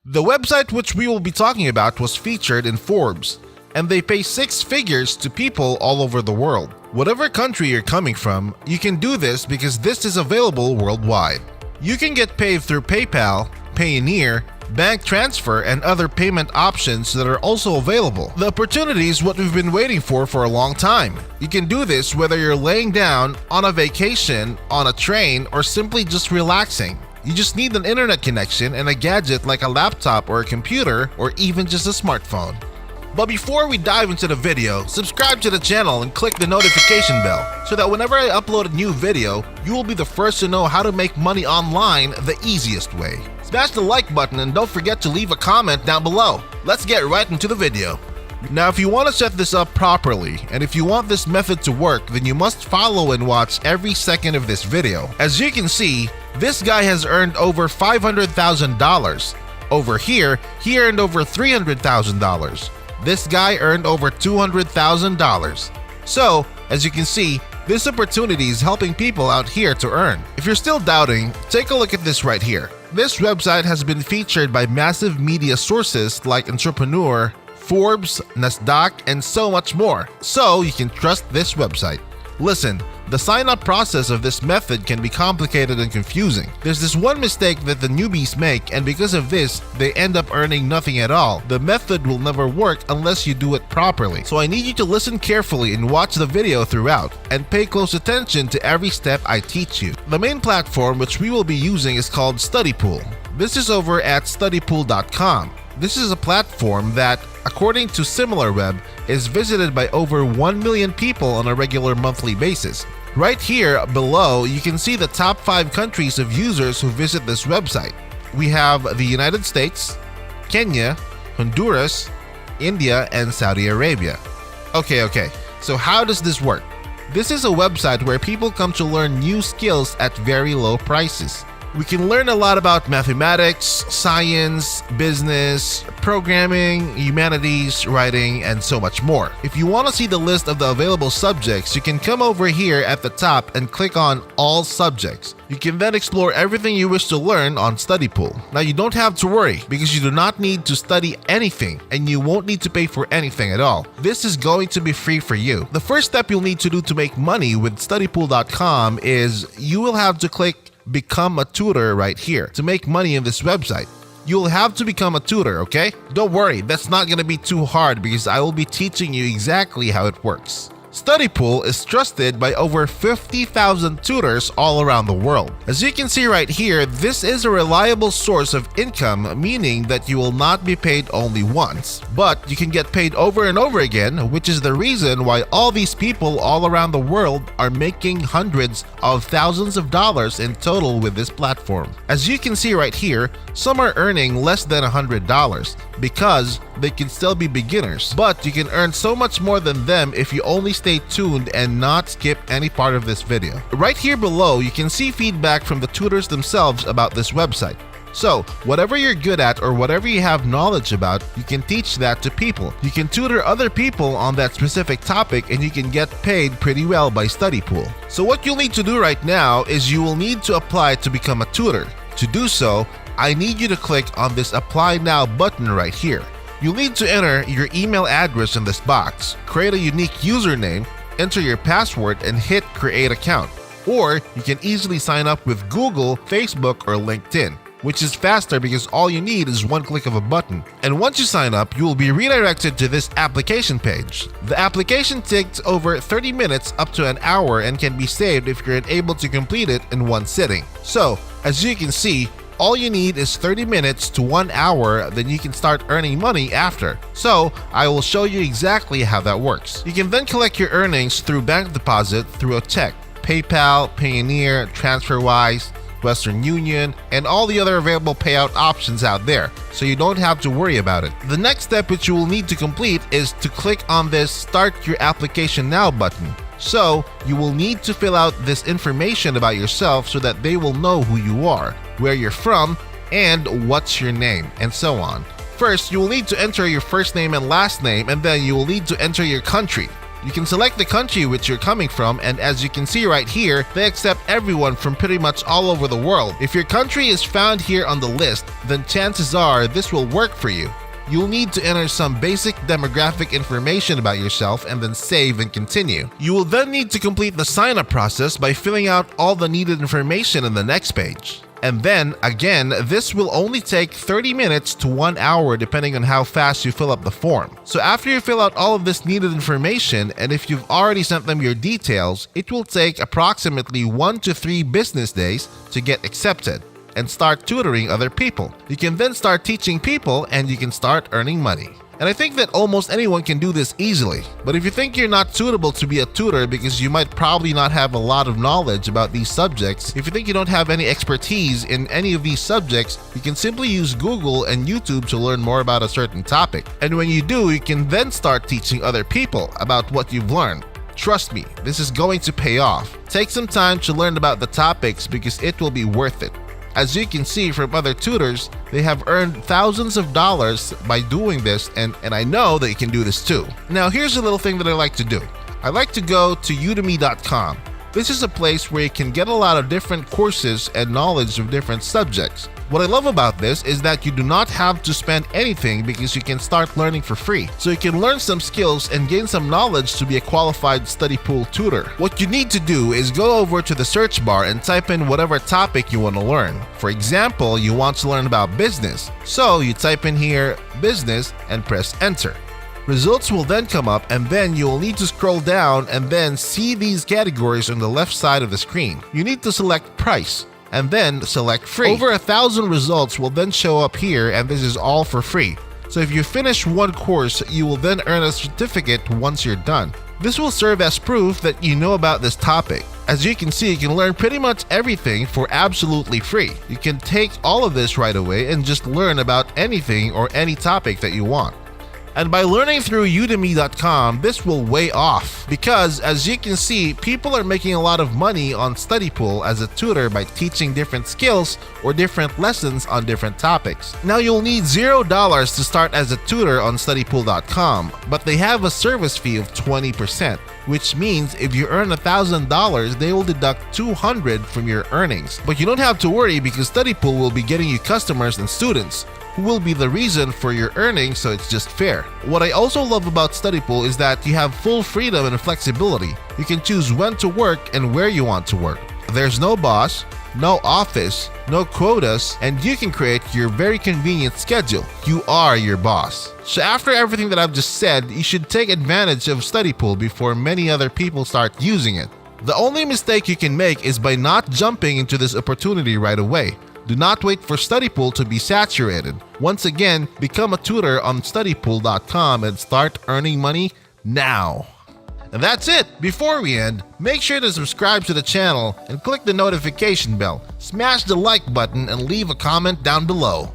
The website which we will be talking about was featured in Forbes, and they pay six figures to people all over the world. Whatever country you're coming from, you can do this because this is available worldwide. You can get paid through PayPal, Payoneer, bank transfer, and other payment options that are also available. The opportunity is what we've been waiting for a long time. You can do this whether you're laying down, on a vacation, on a train, or simply just relaxing. You just need an internet connection and a gadget like a laptop or a computer, or even just a smartphone. But before we dive into the video, subscribe to the channel and click the notification bell so that whenever I upload a new video, you will be the first to know how to make money online the easiest way. Smash the like button and don't forget to leave a comment down below. Let's get right into the video. Now, if you want to set this up properly, and if you want this method to work, then you must follow and watch every second of this video. As you can see, this guy has earned over $500,000. Over here, he earned over $300,000. This guy earned over $200,000. So, as you can see, this opportunity is helping people out here to earn. If you're still doubting, take a look at this right here. This website has been featured by massive media sources like Entrepreneur, Forbes, Nasdaq, and so much more. So you can trust this website. Listen, the sign-up process of this method can be complicated and confusing. There's this one mistake that the newbies make, and because of this, they end up earning nothing at all. The method will never work unless you do it properly. So I need you to listen carefully and watch the video throughout, and pay close attention to every step I teach you. The main platform which we will be using is called StudyPool. This is over at studypool.com. This is a platform that, according to SimilarWeb, is visited by over 1 million people on a regular monthly basis. Right here below, you can see the top 5 countries of users who visit this website. We have the United States, Kenya, Honduras, India, and Saudi Arabia. Okay, so how does this work? This is a website where people come to learn new skills at very low prices. We can learn a lot about mathematics, science, business, programming, humanities, writing, and so much more. If you want to see the list of the available subjects, you can come over here at the top and click on All Subjects. You can then explore everything you wish to learn on StudyPool. Now, you don't have to worry because you do not need to study anything, and you won't need to pay for anything at all. This is going to be free for you. The first step you'll need to do to make money with StudyPool.com is you will have to click Become a Tutor right here to make money in this website. You'll have to become a tutor, okay? Don't worry, that's not going to be too hard because I will be teaching you exactly how it works. StudyPool is trusted by over 50,000 tutors all around the world. As you can see right here, this is a reliable source of income, meaning that you will not be paid only once, but you can get paid over and over again, which is the reason why all these people all around the world are making hundreds of thousands of dollars in total with this platform. As you can see right here, some are earning less than $100 because they can still be beginners, but you can earn so much more than them if you only stay tuned and not skip any part of this video. Right here below, you can see feedback from the tutors themselves about this website. So, whatever you're good at or whatever you have knowledge about, you can teach that to people. You can tutor other people on that specific topic and you can get paid pretty well by StudyPool. So what you'll need to do right now is you will need to apply to become a tutor. To do so, I need you to click on this Apply Now button right here. You'll need to enter your email address in this box, create a unique username, enter your password, and hit Create Account. Or you can easily sign up with Google, Facebook, or LinkedIn, which is faster because all you need is one click of a button. And once you sign up, you will be redirected to this application page. The application takes over 30 minutes up to an hour and can be saved if you're able to complete it in one sitting. So, as you can see, all you need is 30 minutes to 1 hour, then you can start earning money after. So, I will show you exactly how that works. You can then collect your earnings through bank deposit through a check, PayPal, Payoneer, TransferWise, Western Union, and all the other available payout options out there, so you don't have to worry about it. The next step which you will need to complete is to click on this Start Your Application Now button. So, you will need to fill out this information about yourself so that they will know who you are, where you're from, and what's your name, and so on. First, you will need to enter your first name and last name, and then you will need to enter your country. You can select the country which you're coming from, and as you can see right here, they accept everyone from pretty much all over the world. If your country is found here on the list, then chances are this will work for you. You'll need to enter some basic demographic information about yourself and then save and continue. You will then need to complete the sign-up process by filling out all the needed information in the next page. And then, again, this will only take 30 minutes to 1 hour depending on how fast you fill up the form. So after you fill out all of this needed information, and if you've already sent them your details, it will take approximately 1 to 3 business days to get accepted and start tutoring other people. You can then start teaching people and you can start earning money. And I think that almost anyone can do this easily. But if you think you're not suitable to be a tutor because you might probably not have a lot of knowledge about these subjects, if you think you don't have any expertise in any of these subjects, you can simply use Google and YouTube to learn more about a certain topic. And when you do, you can then start teaching other people about what you've learned. Trust me, this is going to pay off. Take some time to learn about the topics because it will be worth it. As you can see from other tutors, they have earned thousands of dollars by doing this, and I know that you can do this too. Now here's a little thing that I like to do. I like to go to udemy.com. This is a place where you can get a lot of different courses and knowledge of different subjects. What I love about this is that you do not have to spend anything because you can start learning for free. So you can learn some skills and gain some knowledge to be a qualified study pool tutor. What you need to do is go over to the search bar and type in whatever topic you want to learn. For example, you want to learn about business. So you type in here business and press enter. Results will then come up, and then you will need to scroll down and then see these categories on the left side of the screen. You need to select price and then select free. Over 1,000 results will then show up here, and this is all for free. So if you finish one course, you will then earn a certificate once you're done. This will serve as proof that you know about this topic. As you can see, you can learn pretty much everything for absolutely free. You can take all of this right away and just learn about anything or any topic that you want. And by learning through udemy.com, this will weigh off because as you can see, people are making a lot of money on StudyPool as a tutor by teaching different skills or different lessons on different topics. Now you'll need $0 to start as a tutor on StudyPool.com, but they have a service fee of 20%, which means if you earn $1,000, they will deduct $200 from your earnings. But you don't have to worry because StudyPool will be getting you customers and students who will be the reason for your earnings, so it's just fair. What I also love about StudyPool is that you have full freedom and flexibility. You can choose when to work and where you want to work. There's no boss, no office, no quotas, and you can create your very convenient schedule. You are your boss. So after everything that I've just said, you should take advantage of StudyPool before many other people start using it. The only mistake you can make is by not jumping into this opportunity right away. Do not wait for StudyPool to be saturated. Once again, become a tutor on StudyPool.com and start earning money now. And that's it. Before we end, make sure to subscribe to the channel and click the notification bell. Smash the like button and leave a comment down below.